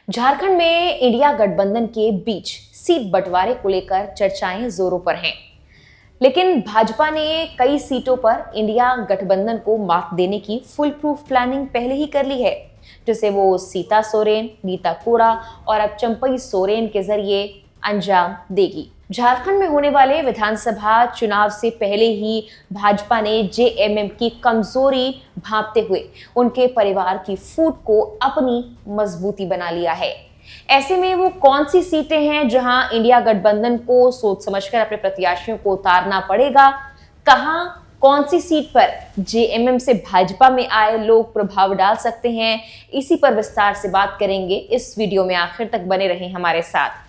झारखंड में इंडिया गठबंधन के बीच सीट बंटवारे को लेकर चर्चाएं जोरों पर हैं। लेकिन भाजपा ने कई सीटों पर इंडिया गठबंधन को मात देने की फुल प्रूफ प्लानिंग पहले ही कर ली है, जिसे वो सीता सोरेन, गीता कोड़ा और अब चंपई सोरेन के जरिए अंजाम देगी। झारखंड में होने वाले विधानसभा चुनाव से पहले ही भाजपा ने जेएमएम की कमजोरी भांपते हुए उनके परिवार की फूट को अपनी मजबूती बना लिया है। ऐसे में वो कौन सी सीटें हैं जहां इंडिया गठबंधन को सोच समझकर अपने प्रत्याशियों को उतारना पड़ेगा, कहां कौन सी सीट पर जेएमएम से भाजपा में आए लोग प्रभाव डाल सकते हैं, इसी पर विस्तार से बात करेंगे। इस वीडियो में आखिर तक बने रहें हमारे साथ।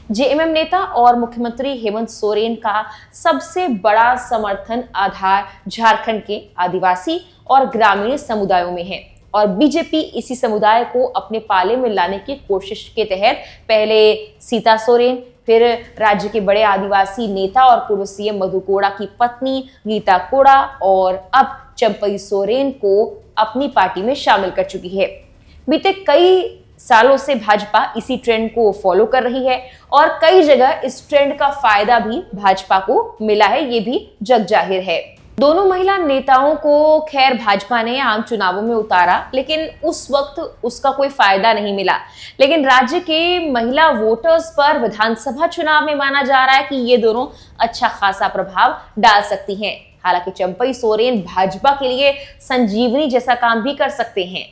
जेएमएम नेता और मुख्यमंत्री हेमंत सोरेन का सबसे बड़ा समर्थन आधार झारखंड के आदिवासी और ग्रामीण समुदायों में है और बीजेपी इसी समुदाय को अपने पाले में लाने की कोशिश के तहत पहले सीता सोरेन, फिर राज्य के बड़े आदिवासी नेता और पूर्व सीएम मधु कोड़ा की पत्नी गीता कोड़ा और अब चंपई सोरेन को अपनी पार्टी में शामिल कर चुकी है। बीते कई सालों से भाजपा इसी ट्रेंड को फॉलो कर रही है और कई जगह इस ट्रेंड का फायदा भी भाजपा को मिला है, ये भी जग जाहिर है। दोनों महिला नेताओं को खैर भाजपा ने आम चुनावों में उतारा, लेकिन उस वक्त उसका कोई फायदा नहीं मिला। लेकिन राज्य के महिला वोटर्स पर विधानसभा चुनाव में माना जा रहा है कि ये दोनों अच्छा खासा प्रभाव डाल सकती हैं। हालांकि चंपई सोरेन भाजपा के लिए संजीवनी जैसा काम भी कर सकते हैं।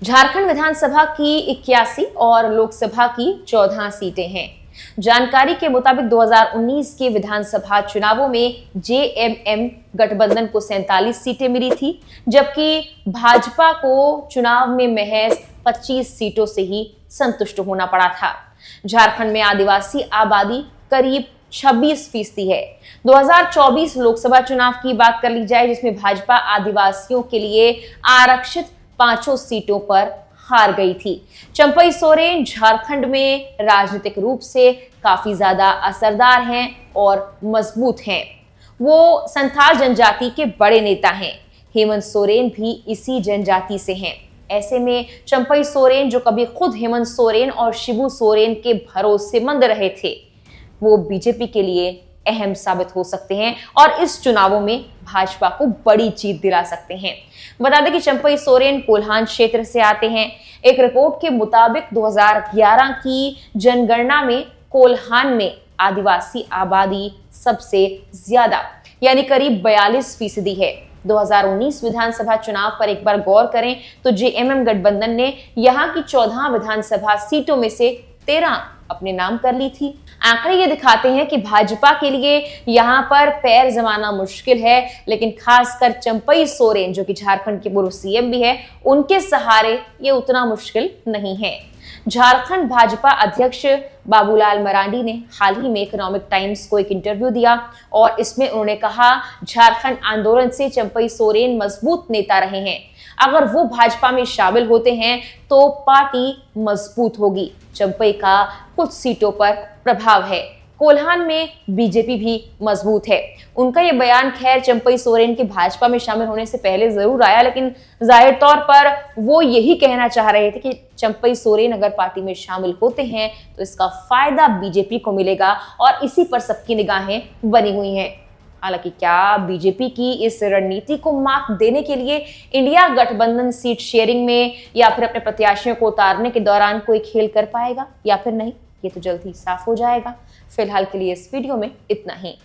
झारखंड विधानसभा की 81 और लोकसभा की 14 सीटें हैं। जानकारी के मुताबिक 2019 के विधानसभा चुनावों में जेएमएम गठबंधन को 47 सीटें मिली थी, जबकि भाजपा को चुनाव में महज 25 सीटों से ही संतुष्ट होना पड़ा था। झारखंड में आदिवासी आबादी करीब 26% है। 2024 लोकसभा चुनाव की बात कर ली जाए, जिसमें भाजपा आदिवासियों के लिए आरक्षित 5 सीटों पर हार गई थी। चंपई सोरेन झारखंड में राजनीतिक रूप से काफी ज्यादा असरदार हैं और मजबूत हैं। वो संथाल जनजाति के बड़े नेता हैं। हेमंत सोरेन भी इसी जनजाति से हैं। ऐसे में चंपई सोरेन, जो कभी खुद हेमंत सोरेन और शिबू सोरेन के भरोसेमंद रहे थे, वो बीजेपी के लिए अहम साबित हो सकते हैं और इस चुनावों में भाजपा को बड़ी जीत दिला सकते हैं। बता दें कि चंपई सोरेन कोल्हान क्षेत्र से आते हैं। एक रिपोर्ट के मुताबिक 2011 की जनगणना में कोल्हान में आदिवासी आबादी सबसे ज्यादा यानी करीब 42% है। 2019 विधानसभा चुनाव पर एक बार गौर करें तो जेएमएम गठबंधन ने यहां की 14 विधानसभा सीटों में से 13 अपने नाम कर ली थी। आंकड़े ये दिखाते हैं कि भाजपा के लिए यहां पर पैर जमाना मुश्किल है, लेकिन खासकर चंपई सोरेन, जो कि झारखंड के पूर्व सीएम भी है, उनके सहारे ये उतना मुश्किल नहीं है। झारखंड भाजपा अध्यक्ष बाबूलाल मरांडी ने हाल ही में इकोनॉमिक टाइम्स को एक इंटरव्यू दिया और इसमें उन्होंने कहा, झारखंड आंदोलन से चंपई सोरेन मजबूत नेता रहे हैं। अगर वो भाजपा में शामिल होते हैं तो पार्टी मजबूत होगी। चंपई का कुछ सीटों पर प्रभाव है। कोल्हान में बीजेपी भी मजबूत है। उनका ये बयान खैर चंपई सोरेन के भाजपा में शामिल होने से पहले जरूर आया, लेकिन जाहिर तौर पर वो यही कहना चाह रहे थे कि चंपई सोरेन अगर पार्टी में शामिल होते हैं तो इसका फायदा बीजेपी को मिलेगा और इसी पर सबकी निगाहें बनी हुई हैं। हालांकि क्या बीजेपी की इस रणनीति को मात देने के लिए इंडिया गठबंधन सीट शेयरिंग में या फिर अपने प्रत्याशियों को उतारने के दौरान कोई खेल कर पाएगा या फिर नहीं, ये तो जल्द ही साफ हो जाएगा। फिलहाल के लिए इस वीडियो में इतना ही।